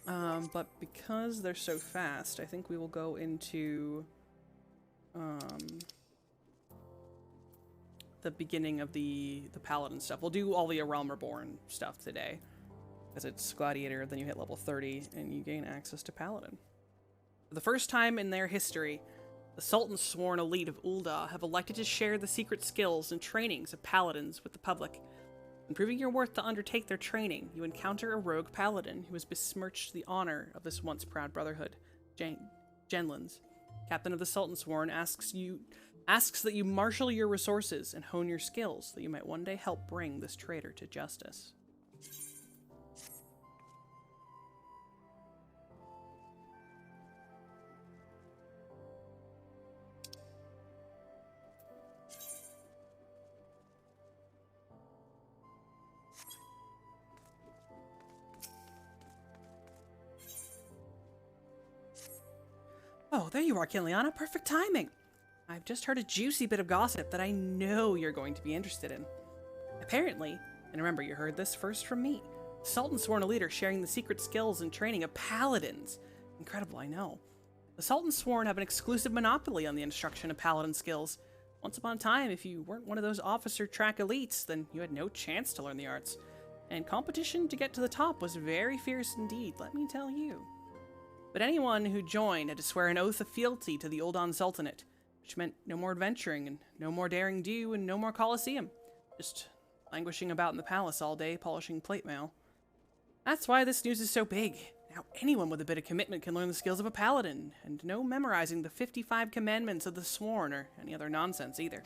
But because they're so fast, I think we will go into the beginning of the Paladin stuff. We'll do all the A Realm Reborn stuff today, because it's Gladiator, then you hit level 30, and you gain access to Paladin. For the first time in their history, the Sultan's sworn elite of Ul'dah have elected to share the secret skills and trainings of Paladins with the public. In proving your worth to undertake their training, you encounter a rogue Paladin who has besmirched the honor of this once proud brotherhood. Genlins, captain of the Sultan's Sworn, asks that you marshal your resources and hone your skills, that you might one day help bring this traitor to justice. Oh, there you are, Kinliana. Perfect timing. I've just heard a juicy bit of gossip that I know you're going to be interested in. Apparently, and remember, you heard this first from me, the Sultan's sworn a leader sharing the secret skills and training of Paladins. Incredible, I know. The Sultan's Sworn have an exclusive monopoly on the instruction of Paladin skills. Once upon a time, if you weren't one of those officer track elites, then you had no chance to learn the arts. And competition to get to the top was very fierce indeed, let me tell you. But anyone who joined had to swear an oath of fealty to the Ul'dah Sultanate, which meant no more adventuring, and no more daring do, and no more Colosseum. Just languishing about in the palace all day, polishing plate mail. That's why this news is so big. Now anyone with a bit of commitment can learn the skills of a paladin, and no memorizing the 55 commandments of the Sworn, or any other nonsense either.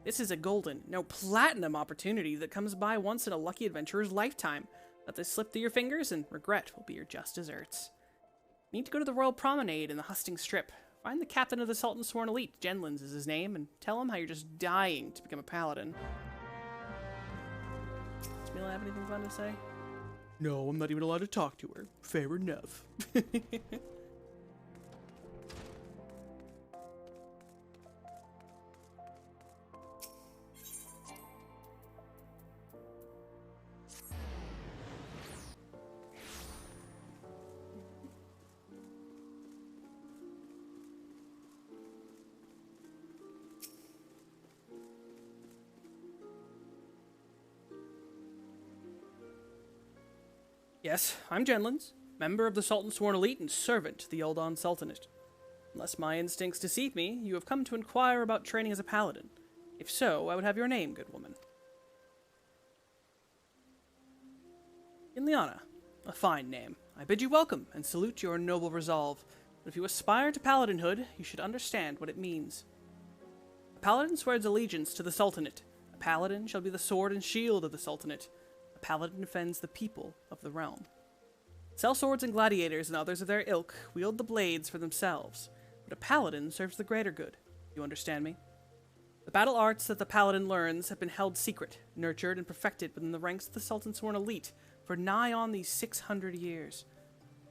This is a golden, no platinum opportunity that comes by once in a lucky adventurer's lifetime. Let this slip through your fingers, and regret will be your just desserts. You need to go to the Royal Promenade in the Hustings Strip. Find the captain of the Sultan's Sworn Elite, Genlins is his name, and tell him how you're just dying to become a paladin. Does Mila have anything fun to say? No, I'm not even allowed to talk to her. Fair enough. Yes, I'm Genlins, member of the Sultan's Sworn Elite and servant to the Ul'dah Sultanate. Unless my instincts deceive me, you have come to inquire about training as a paladin. If so, I would have your name, good woman. Kinliana, a fine name. I bid you welcome and salute your noble resolve. But if you aspire to paladinhood, you should understand what it means. A paladin swears allegiance to the Sultanate. A paladin shall be the sword and shield of the Sultanate. A paladin defends the people of the realm. Sellswords and gladiators and others of their ilk wield the blades for themselves, but a paladin serves the greater good. You understand me? The battle arts that the paladin learns have been held secret, nurtured and perfected within the ranks of the Sultan's Sworn Elite for nigh on these 600 years.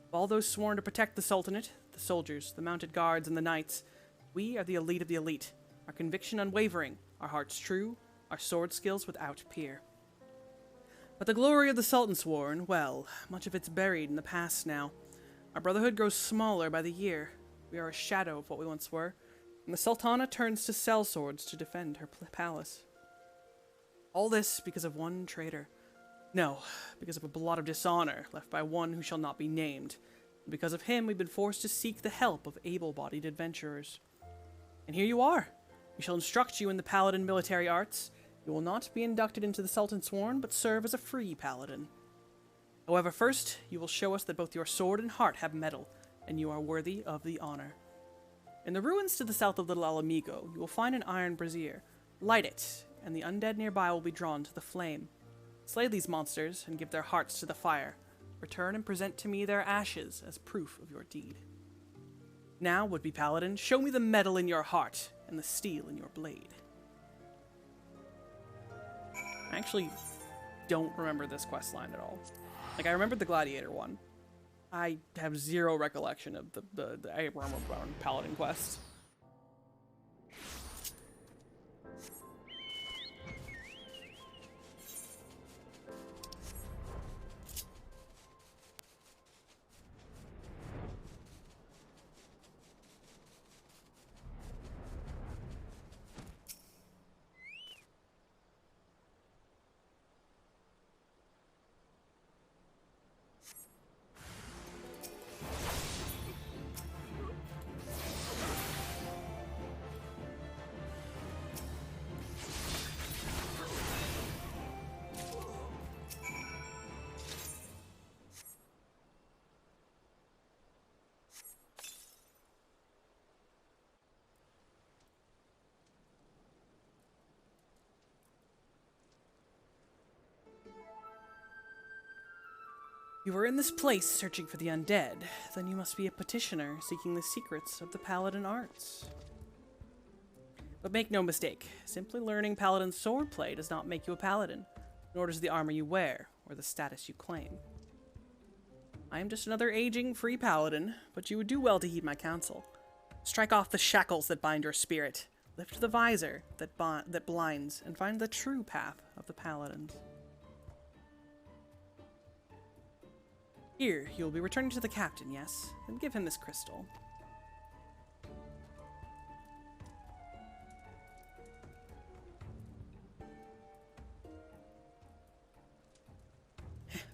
Of all those sworn to protect the Sultanate, the soldiers, the mounted guards, and the knights, we are the elite of the elite, our conviction unwavering, our hearts true, our sword skills without peer. But the glory of the Sultan's Sworn, well, much of it's buried in the past now. Our brotherhood grows smaller by the year. We are a shadow of what we once were, and the Sultana turns to sellswords to defend her palace. All this because of one traitor. No, because of a blot of dishonor left by one who shall not be named. And because of him, we've been forced to seek the help of able-bodied adventurers. And here you are. We shall instruct you in the paladin military arts. You will not be inducted into the Sultan's Sworn, but serve as a free paladin. However, first, you will show us that both your sword and heart have metal, and you are worthy of the honor. In the ruins to the south of Little Alamigo, you will find an iron brazier. Light it, and the undead nearby will be drawn to the flame. Slay these monsters, and give their hearts to the fire. Return and present to me their ashes as proof of your deed. Now, would-be paladin, show me the metal in your heart, and the steel in your blade. I actually don't remember this quest line at all. Like, I remembered the Gladiator one. I have zero recollection of the Abraham Paladin quest. You were in this place searching for the undead, then you must be a petitioner seeking the secrets of the Paladin arts. But make no mistake, simply learning Paladin swordplay does not make you a Paladin, nor does the armor you wear, or the status you claim. I am just another aging, free Paladin, but you would do well to heed my counsel. Strike off the shackles that bind your spirit, lift the visor that blinds, and find the true path of the Paladins. Here, you will be returning to the captain, yes? Then give him this crystal.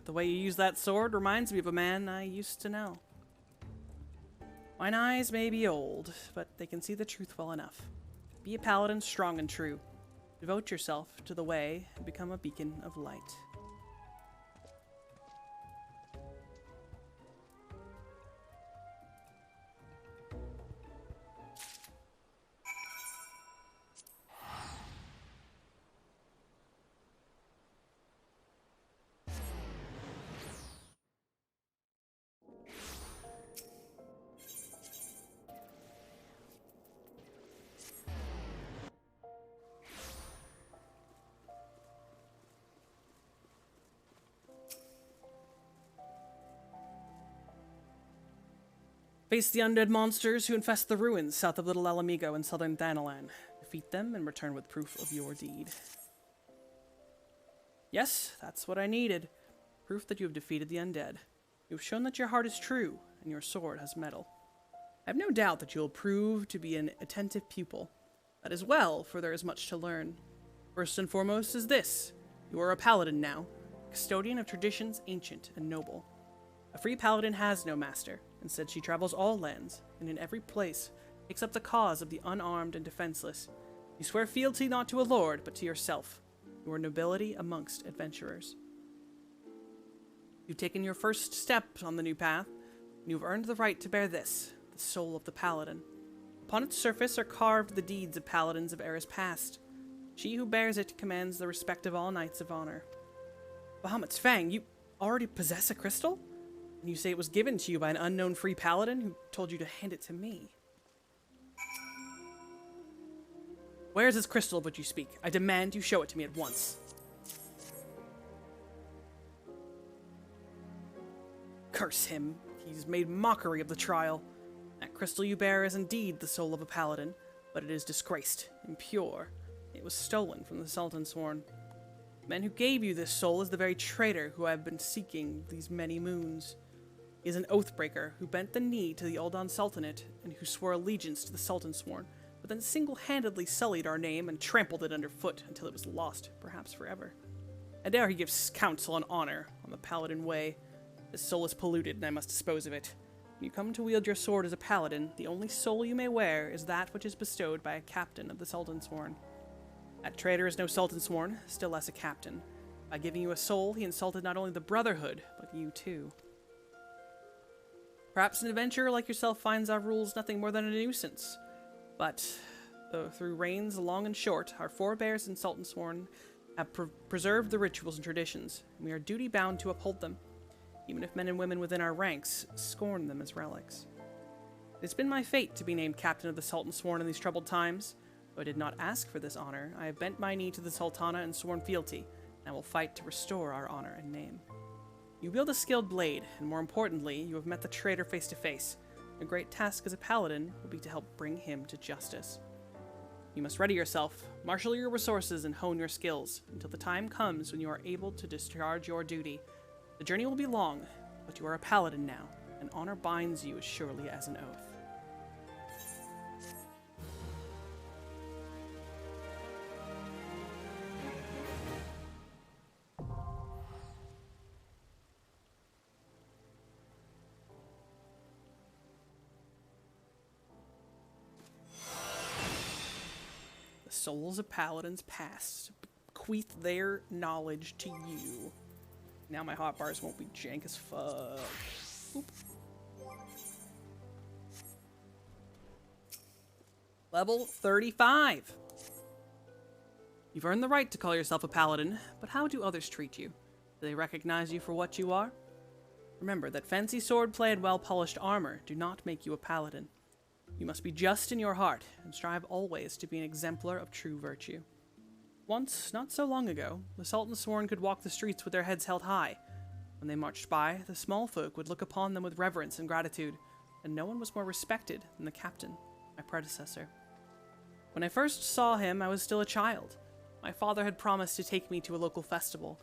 The way you use that sword reminds me of a man I used to know. Mine eyes may be old, but they can see the truth well enough. Be a paladin strong and true. Devote yourself to the way and become a beacon of light. Face the undead monsters who infest the ruins south of Little Alamigo in southern Thanalan. Defeat them and return with proof of your deed. Yes, that's what I needed. Proof that you have defeated the undead. You have shown that your heart is true, and your sword has metal. I have no doubt that you will prove to be an attentive pupil. That is well, for there is much to learn. First and foremost is this. You are a paladin now, custodian of traditions ancient and noble. A free paladin has no master. Instead, she travels all lands, and in every place takes up the cause of the unarmed and defenseless. You swear fealty not to a lord, but to yourself. You are nobility amongst adventurers. You've taken your first step on the new path, and you've earned the right to bear this, the soul of the paladin. Upon its surface are carved the deeds of paladins of eras past. She who bears it commands the respect of all knights of honor. Bahamut's Fang, you already possess a crystal? And you say it was given to you by an unknown free paladin who told you to hand it to me. Where is this crystal of which you speak? I demand you show it to me at once. Curse him. He's made mockery of the trial. That crystal you bear is indeed the soul of a paladin, but it is disgraced, impure. It was stolen from the Sultan Sworn. The man who gave you this soul is the very traitor who I have been seeking these many moons. He is an oathbreaker who bent the knee to the Uldan Sultanate and who swore allegiance to the Sultan Sworn, but then single-handedly sullied our name and trampled it underfoot until it was lost, perhaps forever. And dare he gives counsel and honor on the paladin way. This soul is polluted, and I must dispose of it. When you come to wield your sword as a paladin, the only soul you may wear is that which is bestowed by a captain of the Sultan Sworn. That traitor is no Sultan Sworn, still less a captain. By giving you a soul, he insulted not only the Brotherhood, but you too. Perhaps an adventurer like yourself finds our rules nothing more than a nuisance. But, though through reigns long and short, our forebears in Sultan Sworn have preserved the rituals and traditions, and we are duty-bound to uphold them, even if men and women within our ranks scorn them as relics. It has been my fate to be named captain of the Sultan Sworn in these troubled times. Though I did not ask for this honor, I have bent my knee to the Sultana and sworn fealty, and I will fight to restore our honor and name. You wield a skilled blade, and more importantly, you have met the traitor face to face. A great task as a paladin will be to help bring him to justice. You must ready yourself, marshal your resources, and hone your skills until the time comes when you are able to discharge your duty. The journey will be long, but you are a paladin now, and honor binds you as surely as an oath. Souls of paladins past, bequeath their knowledge to you. Now my hotbars won't be jank as fuck. Oop. Level 35. You've earned the right to call yourself a paladin, but how do others treat you? Do they recognize you for what you are? Remember that fancy swordplay and well-polished armor do not make you a paladin. You must be just in your heart, and strive always to be an exemplar of true virtue. Once, not so long ago, the Sultan Sworn could walk the streets with their heads held high. When they marched by, the small folk would look upon them with reverence and gratitude, and no one was more respected than the captain, my predecessor. When I first saw him, I was still a child. My father had promised to take me to a local festival,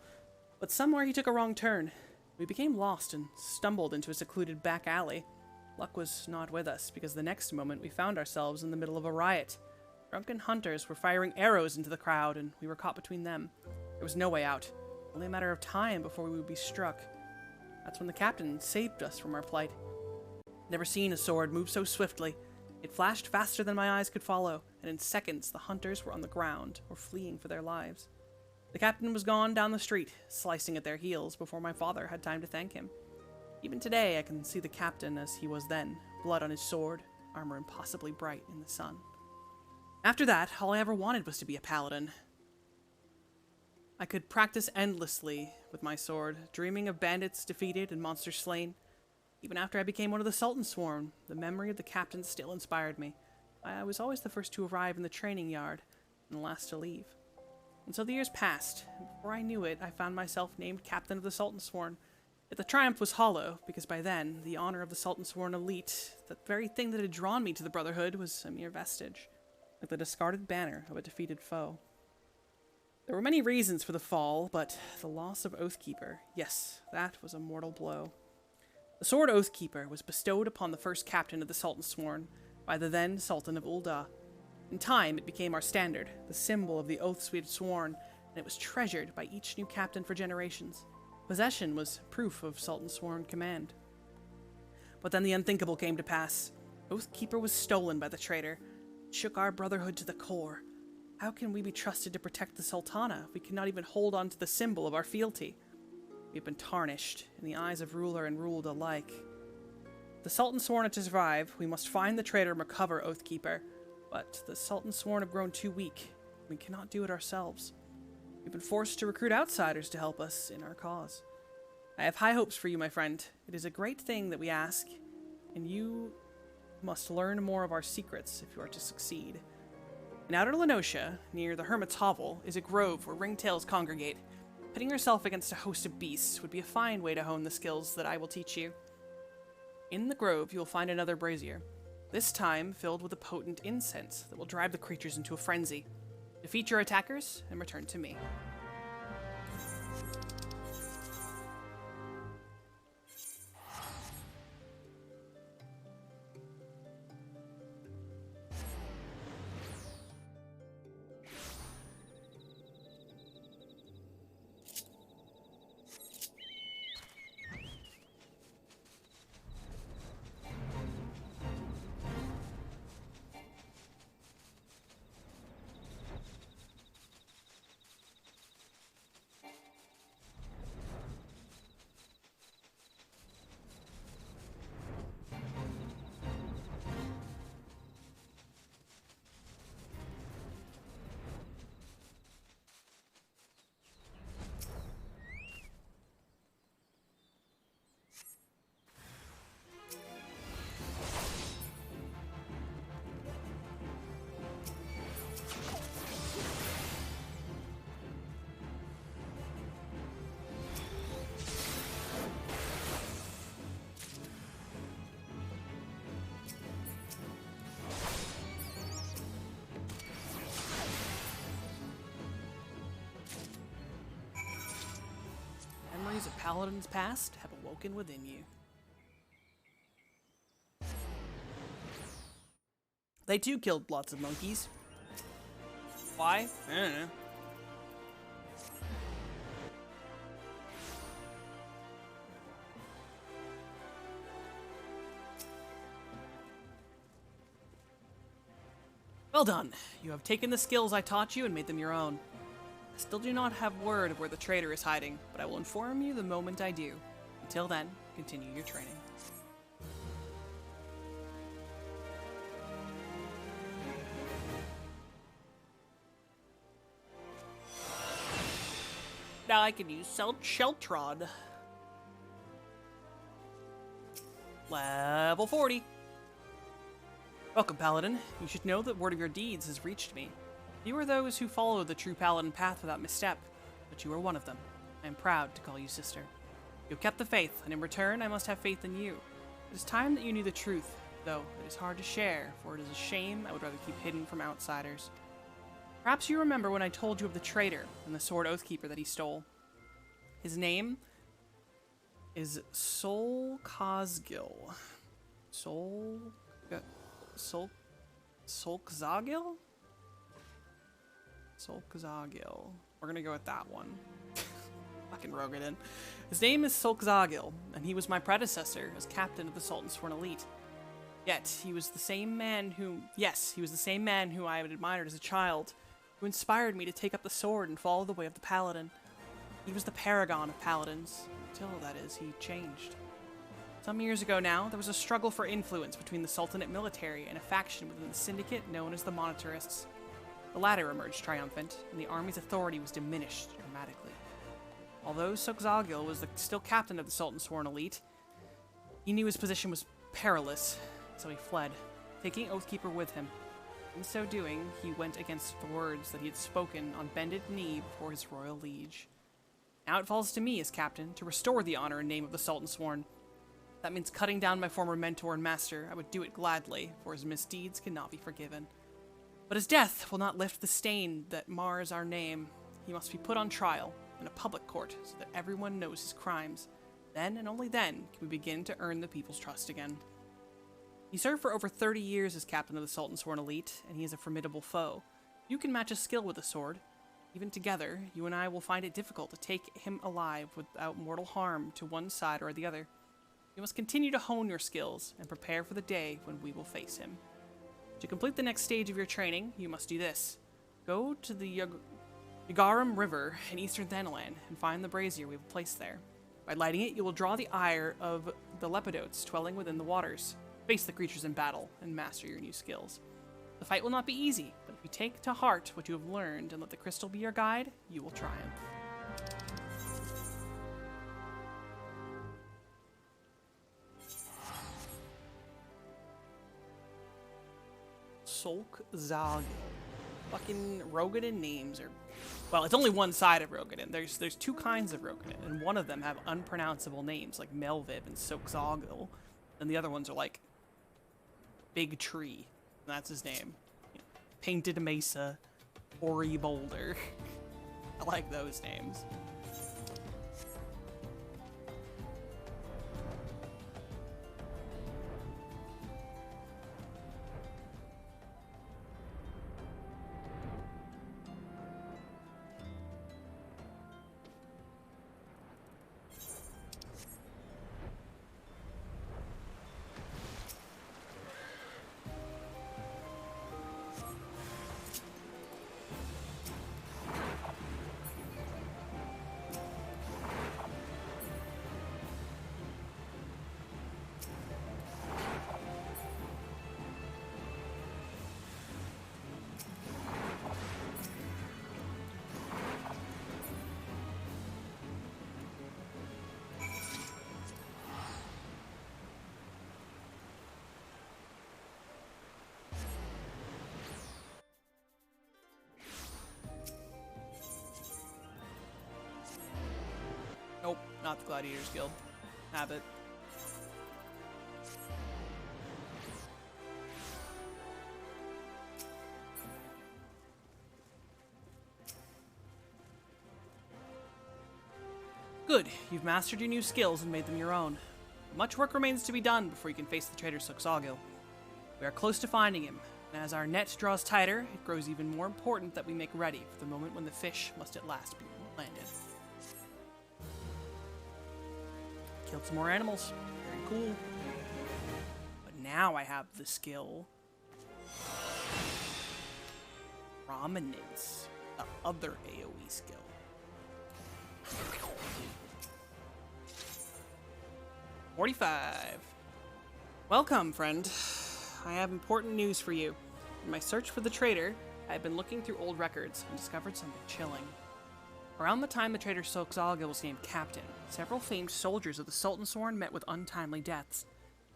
but somewhere he took a wrong turn. We became lost and stumbled into a secluded back alley. Luck was not with us, because the next moment we found ourselves in the middle of a riot. Drunken hunters were firing arrows into the crowd, and we were caught between them. There was no way out. Only a matter of time before we would be struck. That's when the captain saved us from our plight. Never seen a sword move so swiftly. It flashed faster than my eyes could follow, and in seconds the hunters were on the ground or fleeing for their lives. The captain was gone down the street, slicing at their heels before my father had time to thank him. Even today I can see the captain as he was then, blood on his sword, armor impossibly bright in the sun. After that, all I ever wanted was to be a paladin. I could practice endlessly with my sword, dreaming of bandits defeated and monsters slain. Even after I became one of the Sultan Sworn, the memory of the captain still inspired me. I was always the first to arrive in the training yard, and the last to leave. And so the years passed, and before I knew it, I found myself named captain of the Sultan Sworn. Yet the triumph was hollow, because by then, the honor of the Sultan Sworn elite, that very thing that had drawn me to the Brotherhood, was a mere vestige, like the discarded banner of a defeated foe. There were many reasons for the fall, but the loss of Oathkeeper, yes, that was a mortal blow. The sword Oathkeeper was bestowed upon the first captain of the Sultan Sworn by the then Sultan of Ul'dah. In time, it became our standard, the symbol of the oaths we had sworn, and it was treasured by each new captain for generations. Possession was proof of Sultan Sworn command. But then the unthinkable came to pass. Oathkeeper was stolen by the traitor. It shook our brotherhood to the core. How can we be trusted to protect the Sultana if we cannot even hold on to the symbol of our fealty? We have been tarnished in the eyes of ruler and ruled alike. If the Sultan Sworn are to survive, we must find the traitor and recover Oathkeeper. But the Sultan Sworn have grown too weak. We cannot do it ourselves. We've been forced to recruit outsiders to help us in our cause. I have high hopes for you, my friend. It is a great thing that we ask, and you must learn more of our secrets if you are to succeed. In outer Lenosha, near the Hermit's Hovel, is a grove where ringtails congregate. Pitting yourself against a host of beasts would be a fine way to hone the skills that I will teach you. In the grove, you will find another brazier, this time filled with a potent incense that will drive the creatures into a frenzy. Defeat your attackers and return to me. Memories of Paladin's past have awoken within you. They too killed lots of monkeys. Why? I don't know. Well done. You have taken the skills I taught you and made them your own. I still do not have word of where the traitor is hiding, but I will inform you the moment I do. Until then, continue your training. Now I can use Sheltrod. Level 40. Welcome, Paladin. You should know that word of your deeds has reached me. You are those who follow the true Paladin path without misstep, but you are one of them. I am proud to call you sister. You have kept the faith, and in return I must have faith in you. It is time that you knew the truth, though it is hard to share, for it is a shame I would rather keep hidden from outsiders. Perhaps you remember when I told you of the traitor and the sword Oathkeeper that he stole. His name is Solkazgil. Solkazagil? Solkazagil. We're gonna go with that one. Fucking Rogadin. His name is Solkazagil, and he was my predecessor as captain of the Sultan's Sworn Elite. Yet, he was the same man who I had admired as a child, who inspired me to take up the sword and follow the way of the Paladin. He was the paragon of paladins, until, that is, he changed. Some years ago now, there was a struggle for influence between the Sultanate military and a faction within the syndicate known as the Monetarists. The latter emerged triumphant, and the army's authority was diminished dramatically. Although Solkazagil was still captain of the Sultan's Sworn Elite, he knew his position was perilous, so he fled, taking Oathkeeper with him. In so doing, he went against the words that he had spoken on bended knee before his royal liege. Now it falls to me as captain to restore the honor and name of the Sultan Sworn. If that means cutting down my former mentor and master, I would do it gladly, for his misdeeds cannot be forgiven. But his death will not lift the stain that mars our name. He must be put on trial in a public court so that everyone knows his crimes. Then and only then can we begin to earn the people's trust again. He served for over 30 years as captain of the Sultan's Sworn Elite, and he is a formidable foe. You can match his skill with a sword. Even together, you and I will find it difficult to take him alive without mortal harm to one side or the other. You must continue to hone your skills and prepare for the day when we will face him. To complete the next stage of your training, you must do this. Go to the Yagaram River in eastern Thanalan and find the brazier we have placed there. By lighting it, you will draw the ire of the lepidotes dwelling within the waters. Face the creatures in battle and master your new skills. The fight will not be easy, but if you take to heart what you have learned and let the crystal be your guide, you will triumph. Solkazagil. Fucking Rogadin names are... Well, it's only one side of Rogadin. There's two kinds of Rogadin, and one of them have unpronounceable names, like Melviv and Solkazagil, and the other ones are like Big Tree, and that's his name. Painted Mesa, Hoary Boulder. I like those names. Nope, not the Gladiators Guild. Have it. Good, you've mastered your new skills and made them your own. Much work remains to be done before you can face the traitor Solkazagil. We are close to finding him, and as our net draws tighter, it grows even more important that we make ready for the moment when the fish must at last be landed. Killed some more animals. Very cool. But now I have the skill. Prominence. The other AoE skill. $45. Welcome, friend. I have important news for you. In my search for the traitor, I have been looking through old records and discovered something chilling. Around the time the traitor Solkazagil was named captain, several famed soldiers of the Sultan Sworn met with untimely deaths.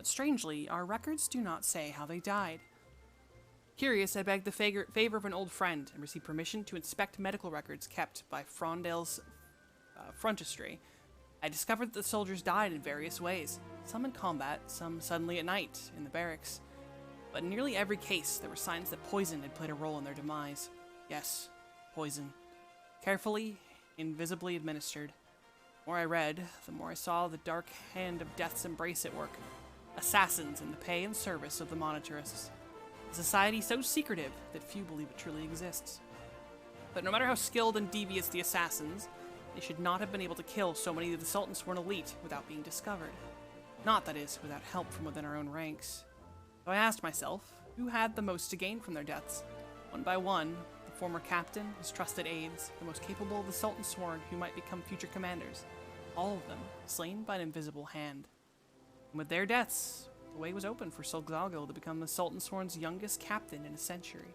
But strangely, our records do not say how they died. Curious, I begged the favor of an old friend and received permission to inspect medical records kept by Frondale's frontistry. I discovered that the soldiers died in various ways, some in combat, some suddenly at night in the barracks. But in nearly every case, there were signs that poison had played a role in their demise. Yes, poison. Carefully, invisibly administered. The more I read, the more I saw the dark hand of death's embrace at work. Assassins in the pay and service of the monetarists. A society so secretive that few believe it truly exists. But no matter how skilled and devious the assassins, they should not have been able to kill so many of the Sultan's sworn elite without being discovered. Not, that is, without help from within our own ranks. So I asked myself, who had the most to gain from their deaths? One by one, the former captain, his trusted aides, the most capable of the Sultan's sworn who might become future commanders. All of them slain by an invisible hand. And with their deaths, the way was open for Solgzalgil to become the Sultan Sworn's youngest captain in a century.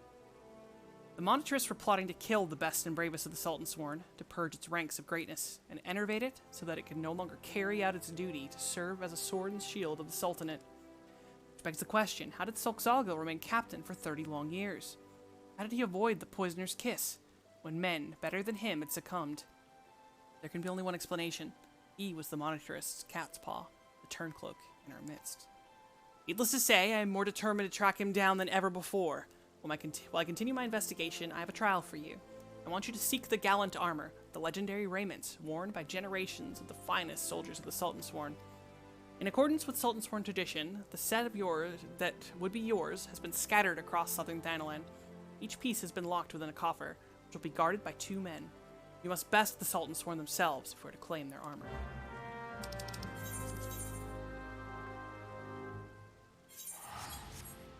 The monetarists were plotting to kill the best and bravest of the Sultan Sworn, to purge its ranks of greatness, and enervate it so that it could no longer carry out its duty to serve as a sword and shield of the Sultanate. Which begs the question, how did Solgzalgil remain captain for 30 long years? How did he avoid the poisoner's kiss, when men better than him had succumbed? There can be only one explanation. He was the monetarist's cat's paw, the turncloak in our midst. Needless to say, I am more determined to track him down than ever before. While I continue my investigation, I have a trial for you. I want you to seek the gallant armor, the legendary raiments worn by generations of the finest soldiers of the Sultan Sworn. In accordance with Sultan Sworn tradition, the set of yours that would be yours has been scattered across southern Thanalan. Each piece has been locked within a coffer, which will be guarded by 2 men. You must best the Sultan Sworn themselves if we are to claim their armor.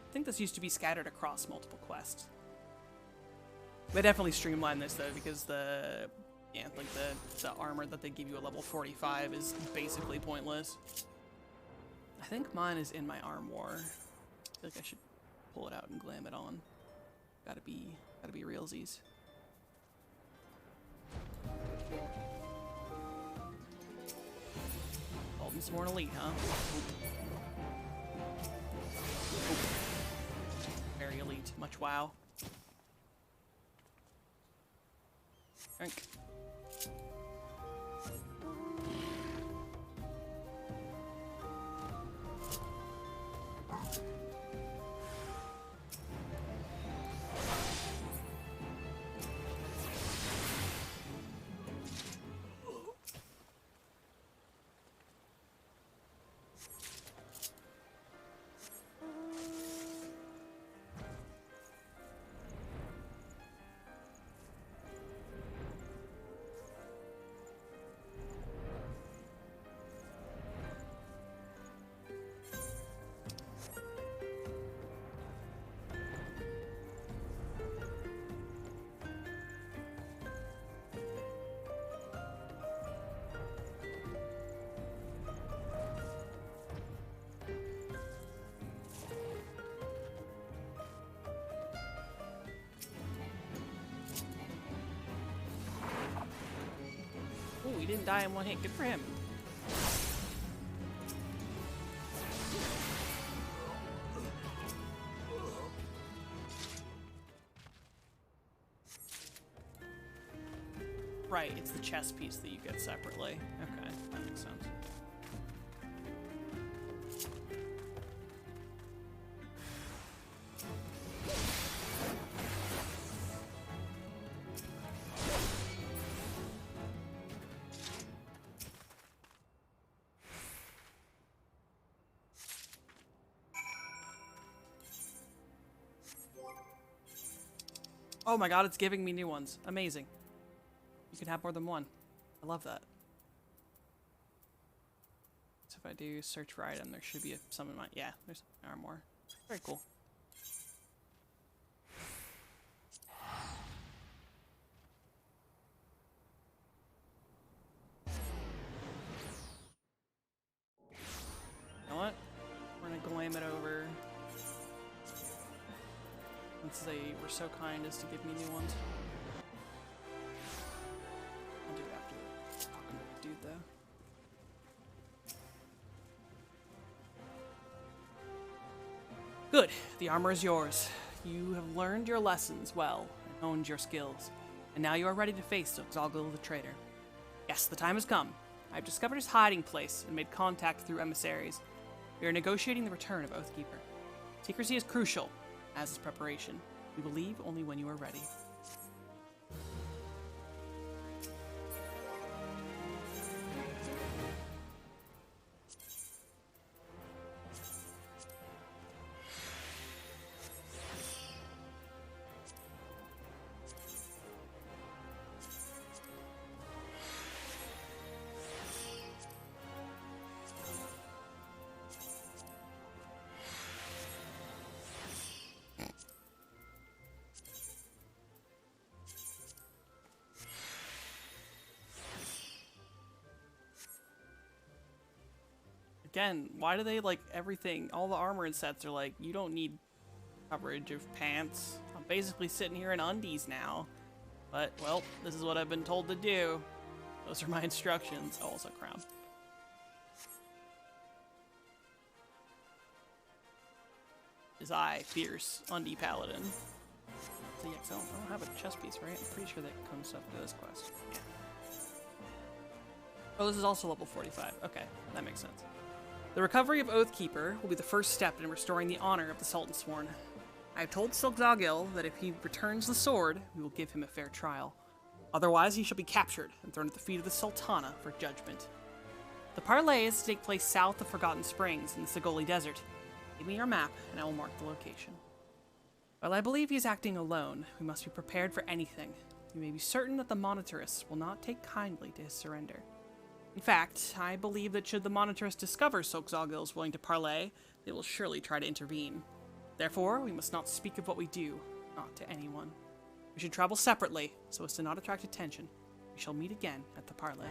I think this used to be scattered across multiple quests. They definitely streamlined this though, because the armor that they give you at level 45 is basically pointless. I think mine is in my armoire. I feel like I should pull it out and glam it on. Gotta be realsies. Sultan Sworn Elite, huh? Very elite. Much wow. Drink. Ooh, he didn't die in one hit. Good for him. Right, it's the chest piece that you get separately. Okay, that makes sense. Oh my god, it's giving me new ones. Amazing. You can have more than one. I love that. So if I do search for item, there should be some in my... Yeah, there's armor. Very cool. You know what? We're gonna glam it over. Since they were so kind as to give me new ones. I'll do it after talking to the dude though. Good. The armor is yours. You have learned your lessons well and honed your skills, and now you are ready to face Xalgil the traitor. Yes, the time has come. I have discovered his hiding place and made contact through emissaries. We are negotiating the return of Oathkeeper. Secrecy is crucial, as is preparation. We will leave only when you are ready. Again, why do they, like, everything, all the armor and sets are like, you don't need coverage of pants. I'm basically sitting here in undies now. But, well, this is what I've been told to do. Those are my instructions. Oh, also crown. Is I, fierce, undie paladin. So yeah, I don't have a chest piece, right? I'm pretty sure that comes up to this quest. Yeah. Oh, this is also level 45. Okay, that makes sense. The recovery of Oathkeeper will be the first step in restoring the honor of the Sultan Sworn. I have told Xalgil that if he returns the sword, we will give him a fair trial. Otherwise, he shall be captured and thrown at the feet of the Sultana for judgment. The parley is to take place south of Forgotten Springs in the Sigoli Desert. Give me your map, and I will mark the location. While I believe he is acting alone, we must be prepared for anything. You may be certain that the Monitorists will not take kindly to his surrender. In fact, I believe that should the Monitorists discover Xalgil is willing to parley, they will surely try to intervene. Therefore, we must not speak of what we do, not to anyone. We should travel separately, so as to not attract attention. We shall meet again at the parley.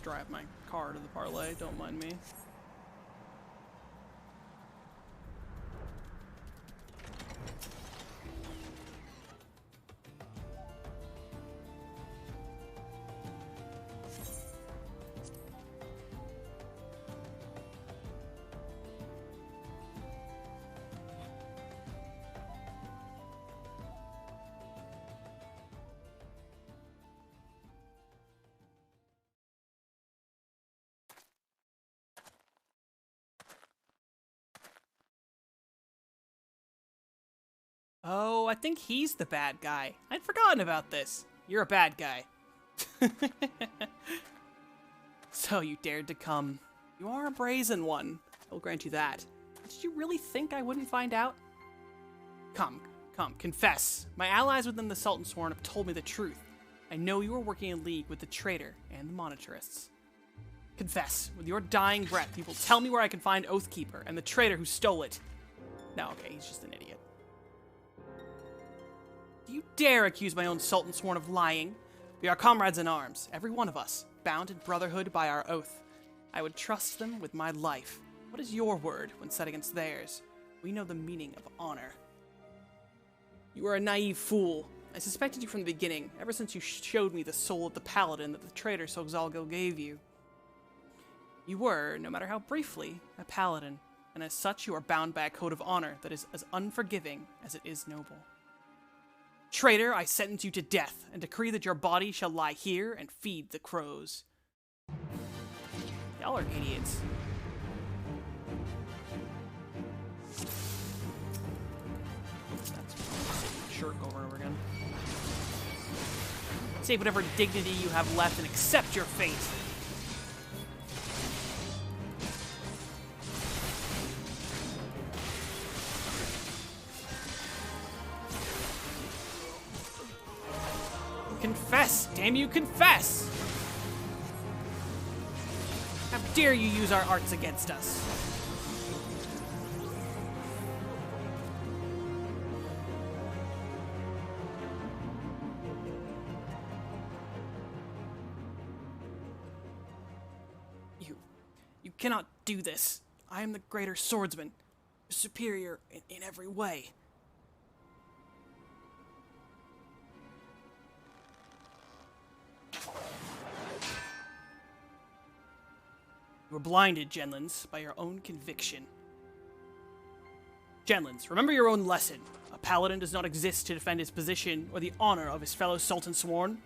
Drive my car to the parley, don't mind me. Oh, I think he's the bad guy. I'd forgotten about this. You're a bad guy. So you dared to come. You are a brazen one. I'll grant you that. Did you really think I wouldn't find out? Come, confess. My allies within the Sultan Sworn have told me the truth. I know you are working in league with the traitor and the Monitorists. Confess. With your dying breath, you will tell me where I can find Oathkeeper and the traitor who stole it. No, okay, he's just an idiot. Do you dare accuse my own Sultan Sworn of lying? We are comrades in arms, every one of us, bound in brotherhood by our oath. I would trust them with my life. What is your word when set against theirs? We know the meaning of honor. You are a naive fool. I suspected you from the beginning, ever since you showed me the soul of the Paladin that the traitor Xalgil gave you. You were, no matter how briefly, a Paladin, and as such you are bound by a code of honor that is as unforgiving as it is noble. Traitor, I sentence you to death, and decree that your body shall lie here and feed the crows. Y'all are idiots. That's shirt over and over again. Save whatever dignity you have left and accept your fate. Confess! Damn you, confess! How dare you use our arts against us? You cannot do this. I am the greater swordsman. superior in every way. You were blinded, Genlins, by your own conviction. Genlins, remember your own lesson. A paladin does not exist to defend his position or the honor of his fellow Sultan Sworn.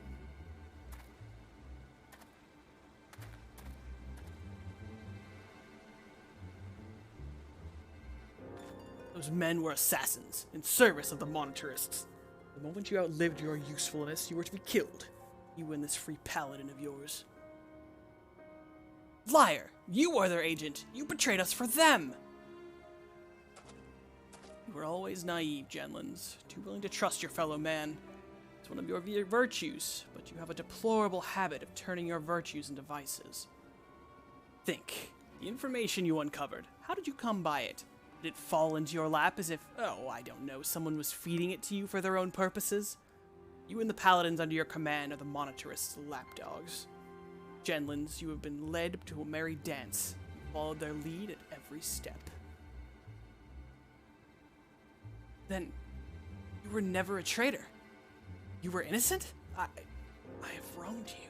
Those men were assassins, in service of the monetarists. The moment you outlived your usefulness, you were to be killed. You and this free paladin of yours. Liar! You are their agent! You betrayed us for them! You were always naive, Genlins, too willing to trust your fellow man. It's one of your virtues, but you have a deplorable habit of turning your virtues into vices. Think. The information you uncovered, how did you come by it? Did it fall into your lap as if, oh, I don't know, someone was feeding it to you for their own purposes? You and the paladins under your command are the monetarists' lapdogs. Genlins, you have been led to a merry dance. You followed their lead at every step. Then, you were never a traitor. You were innocent? I have wronged you.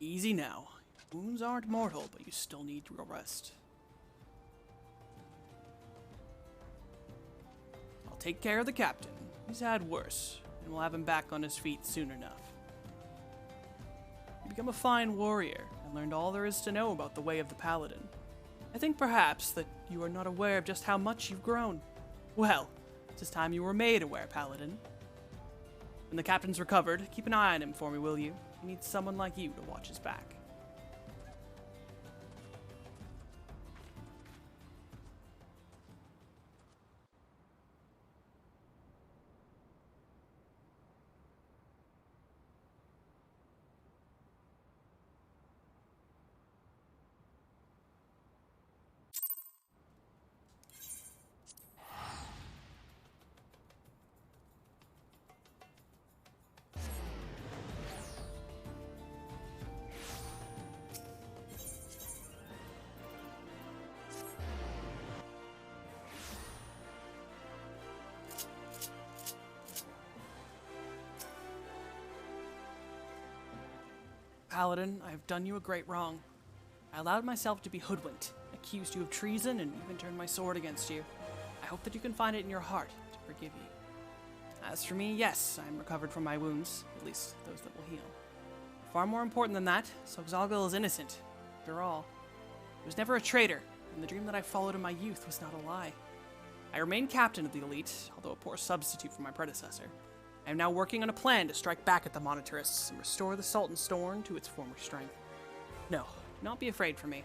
Easy now. Wounds aren't mortal, but you still need real rest. I'll take care of the captain. He's had worse, and we'll have him back on his feet soon enough. You become a fine warrior, and learned all there is to know about the way of the paladin. I think perhaps that you are not aware of just how much you've grown. Well, it's time you were made aware, paladin. When the captain's recovered, keep an eye on him for me, will you? He needs someone like you to watch his back. Paladin, I have done you a great wrong. I allowed myself to be hoodwinked, accused you of treason, and even turned my sword against you. I hope that you can find it in your heart to forgive you. As for me, yes, I am recovered from my wounds, at least those that will heal. Far more important than that, Sogzalgal is innocent. After all, he was never a traitor, and the dream that I followed in my youth was not a lie. I remain captain of the elite, although a poor substitute for my predecessor. I am now working on a plan to strike back at the monetarists and restore the Sultan Storm to its former strength. No, do not be afraid for me.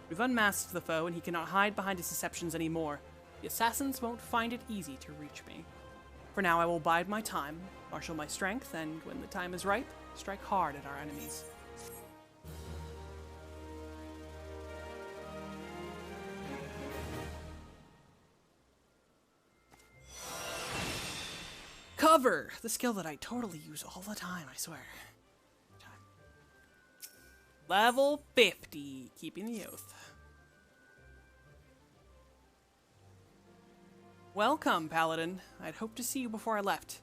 We've unmasked the foe, and he cannot hide behind his deceptions anymore. The assassins won't find it easy to reach me. For now, I will bide my time, marshal my strength, and when the time is ripe, strike hard at our enemies. Cover! The skill that I totally use all the time, I swear. Level 50, keeping the oath. Welcome, Paladin. I'd hoped to see you before I left.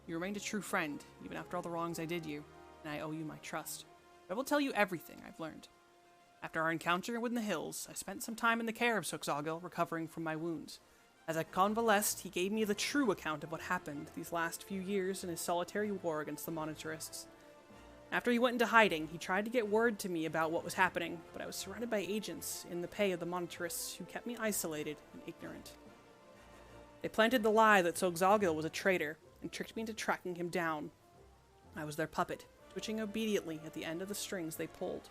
You remained a true friend, even after all the wrongs I did you, and I owe you my trust. I will tell you everything I've learned. After our encounter within the hills, I spent some time in the care of Sogzalgal, recovering from my wounds. As I convalesced, he gave me the true account of what happened these last few years in his solitary war against the monetarists. After he went into hiding, he tried to get word to me about what was happening, but I was surrounded by agents in the pay of the monetarists who kept me isolated and ignorant. They planted the lie that Sogzalgal was a traitor and tricked me into tracking him down. I was their puppet, twitching obediently at the end of the strings they pulled.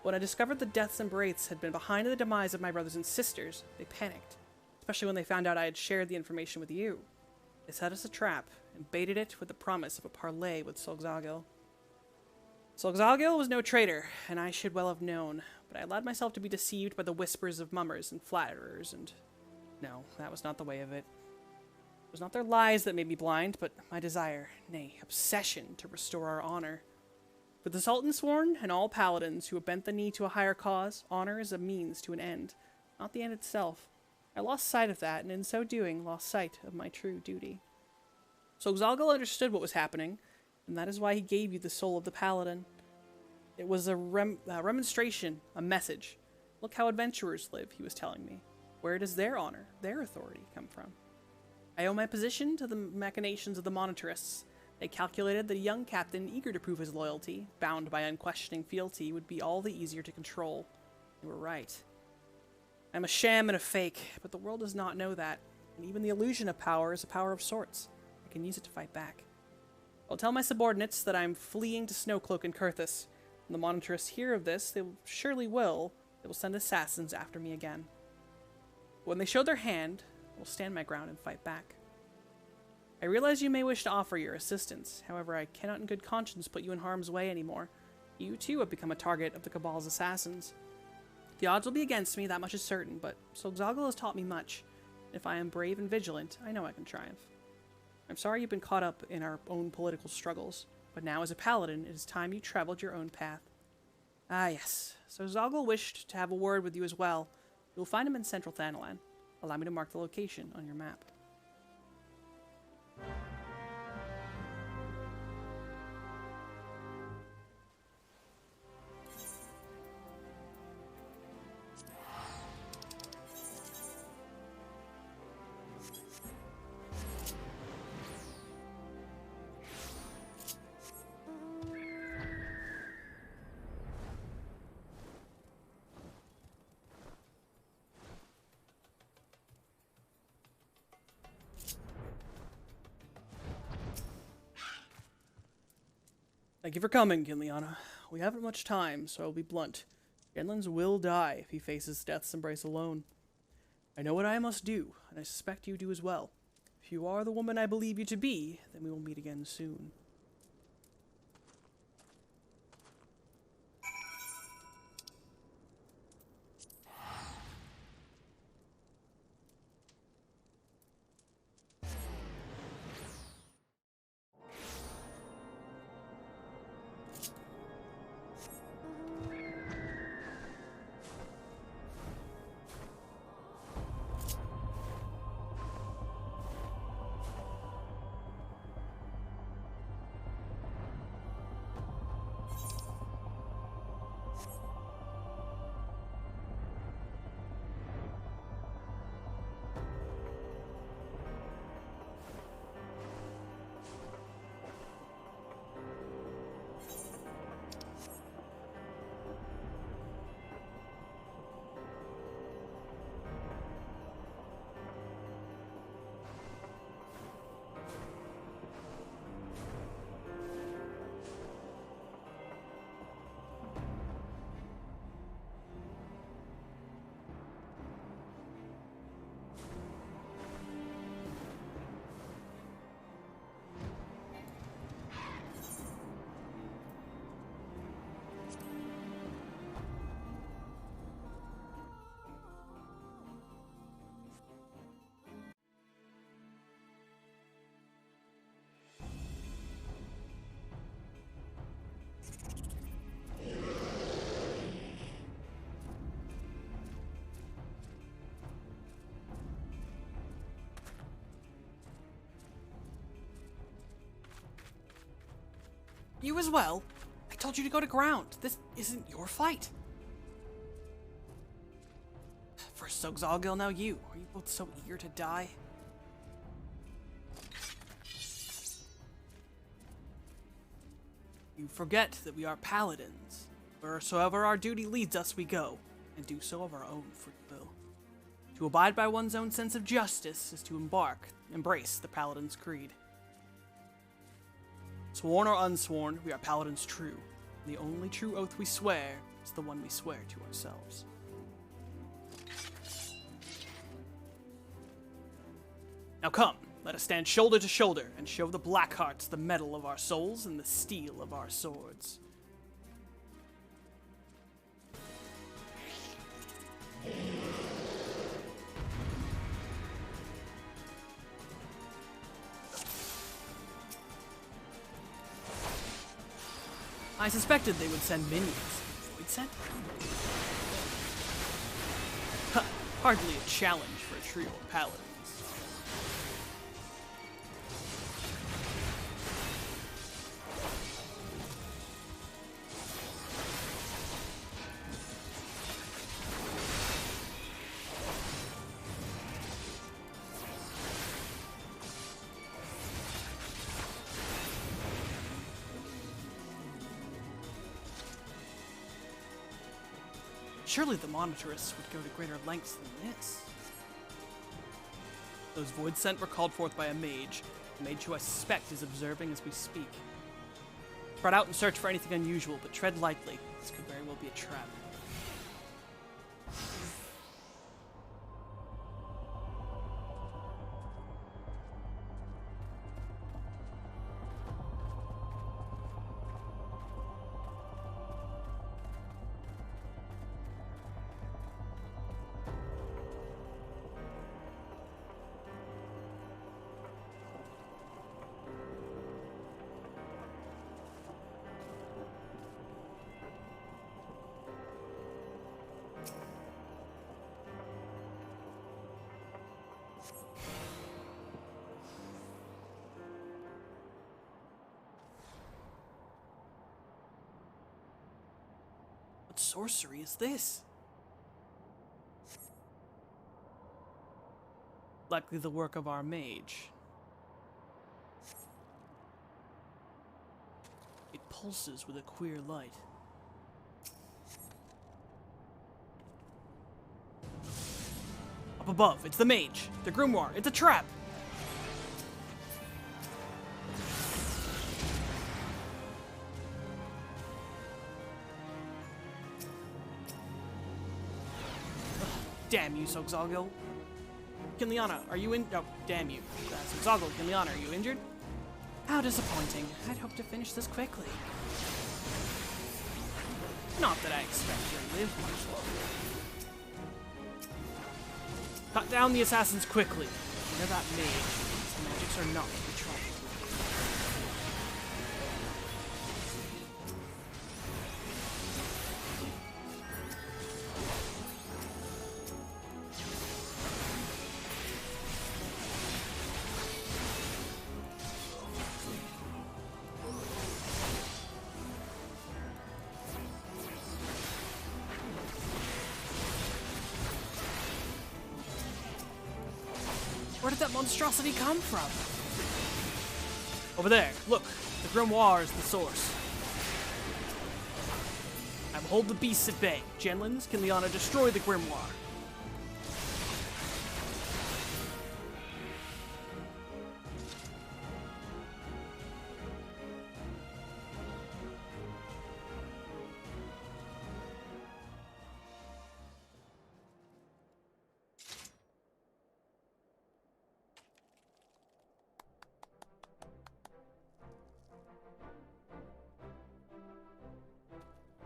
When I discovered the deaths and wraiths had been behind the demise of my brothers and sisters, they panicked. Especially when they found out I had shared the information with you. They set us a trap and baited it with the promise of a parley with Sogzalgal. Sogzalgal was no traitor, and I should well have known, but I allowed myself to be deceived by the whispers of mummers and flatterers, and no, that was not the way of it. It was not their lies that made me blind, but my desire, nay, obsession, to restore our honor. For the Sultan Sworn and all paladins who have bent the knee to a higher cause, honor is a means to an end, not the end itself. I lost sight of that, and in so doing, lost sight of my true duty. So Xalgal understood what was happening, and that is why he gave you the soul of the paladin. It was a remonstration, a message. Look how adventurers live, he was telling me. Where does their honor, their authority come from? I owe my position to the machinations of the monetarists. They calculated that a young captain eager to prove his loyalty, bound by unquestioning fealty, would be all the easier to control. They were right. I'm a sham and a fake, but the world does not know that, and even the illusion of power is a power of sorts. I can use it to fight back. I'll tell my subordinates that I'm fleeing to Snowcloak and Kurthus. When the monetarists hear of this, they surely will. They will send assassins after me again. When they show their hand, I will stand my ground and fight back. I realize you may wish to offer your assistance. However, I cannot in good conscience put you in harm's way anymore. You, too, have become a target of the Cabal's assassins. The odds will be against me, that much is certain, but so Xalgal has taught me much. If I am brave and vigilant, I know I can triumph. I'm sorry you've been caught up in our own political struggles, but now as a paladin, it is time you traveled your own path. Ah, yes. So Xalgal wished to have a word with you as well. You will find him in central Thanalan. Allow me to mark the location on your map. Thank you for coming, Kinliana. We haven't much time, so I'll be blunt. Genlins will die if he faces death's embrace alone. I know what I must do, and I suspect you do as well. If you are the woman I believe you to be, then we will meet again soon. You as well? I told you to go to ground. This isn't your fight. First Xalgal, now you. Are you both so eager to die? You forget that we are paladins. Wheresoever our duty leads us, we go, and do so of our own free will. To abide by one's own sense of justice is to embrace the paladin's creed. Sworn or unsworn, we are paladins true. And the only true oath we swear is the one we swear to ourselves. Now come, let us stand shoulder to shoulder and show the Blackhearts the metal of our souls and the steel of our swords. I suspected they would send minions. Void sent? Hardly a challenge for a trio of paladins. Surely the Monitorists would go to greater lengths than this. Those void scent were called forth by a mage who I suspect is observing as we speak. Spread out and search for anything unusual, but tread lightly. This could very well be a trap. What sorcery is this? Likely the work of our mage. It pulses with a queer light. Up above, it's the mage. The grimoire, it's a trap. Damn you, Soxoggle. Kinliana, are you in? Oh, damn you. Soxoggle, Kinliana, are you injured? How disappointing. I'd hoped to finish this quickly. Not that I expect you to live much longer. Cut down the assassins quickly. They're that mage. These magics are not to be trifled with. Where did that monstrosity come from? Over there, look. The grimoire is the source. I will hold the beasts at bay. Genlins, Kinliana, destroy the grimoire.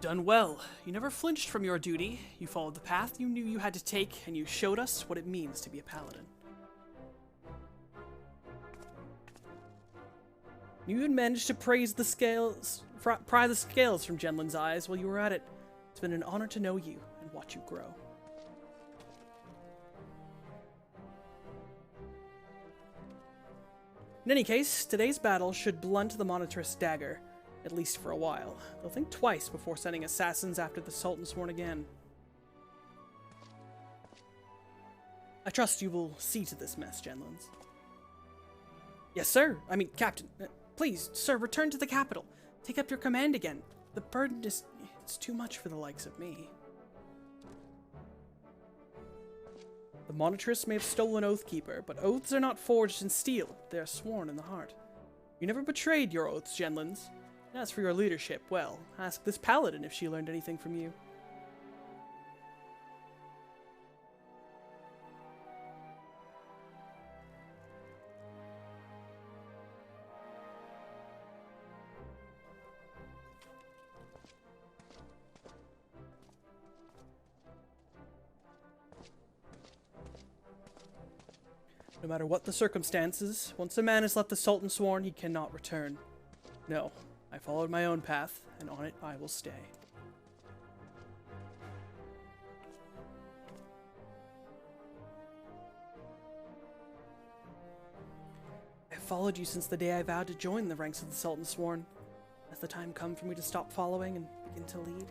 Done well. You never flinched from your duty. You followed the path you knew you had to take, and you showed us what it means to be a paladin. You even managed to pry the scales from Genlin's eyes while you were at it. It's been an honor to know you and watch you grow. In any case, today's battle should blunt the Monitorist's dagger. At least for a while. They'll think twice before sending assassins after the Sultan sworn again. I trust you will see to this mess, Genlins. Yes, sir. I mean, Captain. Please, sir, return to the capital. Take up your command again. The burden is... it's too much for the likes of me. The Monitorists may have stolen Oathkeeper, but oaths are not forged in steel. They are sworn in the heart. You never betrayed your oaths, Genlins. As for your leadership, well, ask this paladin if she learned anything from you. No matter what the circumstances, once a man has left the Sultan sworn, he cannot return. No. I followed my own path, and on it I will stay. I have followed you since the day I vowed to join the ranks of the Sultan Sworn. Has the time come for me to stop following and begin to lead?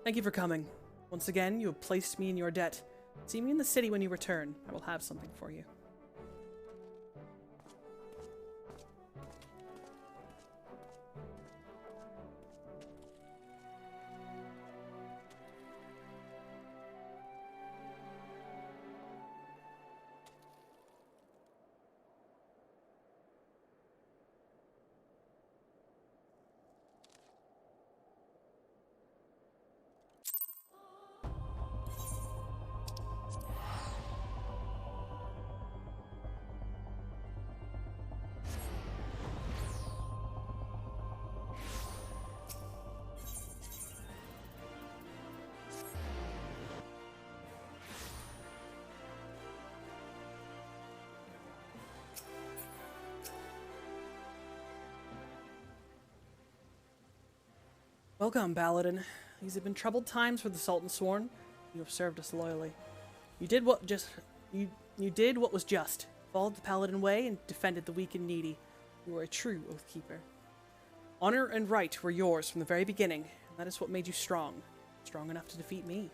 Thank you for coming. Once again, you have placed me in your debt. See me in the city when you return. I will have something for you. Welcome, Paladin. These have been troubled times for the Sultan Sworn. You have served us loyally. You did what was just. Followed the Paladin way and defended the weak and needy. You were a true Oathkeeper. Honor and right were yours from the very beginning, and that is what made you strong. Strong enough to defeat me.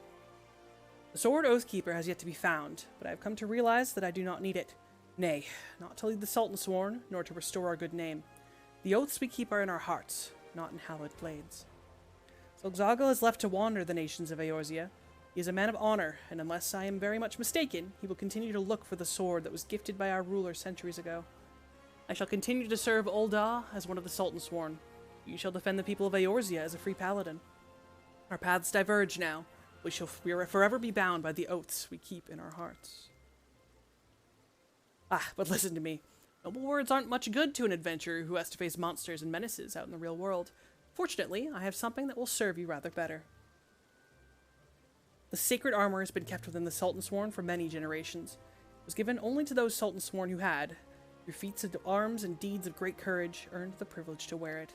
The sword Oathkeeper has yet to be found, but I have come to realize that I do not need it. Nay, not to lead the Sultan Sworn, nor to restore our good name. The oaths we keep are in our hearts, not in hallowed blades. So Xoggle is left to wander the nations of Eorzea. He is a man of honor, and unless I am very much mistaken, he will continue to look for the sword that was gifted by our ruler centuries ago. I shall continue to serve Ul'dah as one of the Sultan Sworn. You shall defend the people of Eorzea as a free paladin. Our paths diverge now. We will forever be bound by the oaths we keep in our hearts. But listen to me. Noble words aren't much good to an adventurer who has to face monsters and menaces out in the real world. Fortunately, I have something that will serve you rather better. The sacred armor has been kept within the Sultan Sworn for many generations. It was given only to those Sultan Sworn who had, through feats of arms and deeds of great courage, earned the privilege to wear it.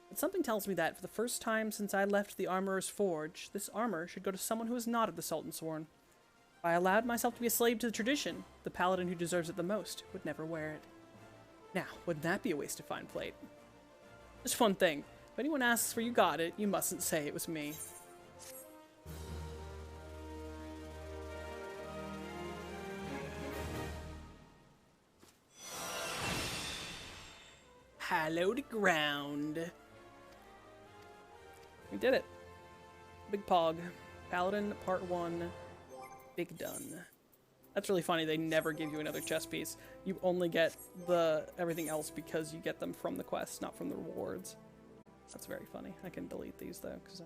But something tells me that, for the first time since I left the Armorer's Forge, this armor should go to someone who is not of the Sultan Sworn. If I allowed myself to be a slave to the tradition, the paladin who deserves it the most would never wear it. Now, wouldn't that be a waste of fine plate? Just one thing. If anyone asks where you got it, you mustn't say it was me. Hallowed ground. We did it. Big Pog. Paladin Part 1. Big done. That's really funny. They never give you another chess piece. You only get everything else because you get them from the quest, not from the rewards. That's very funny. I can delete these though, because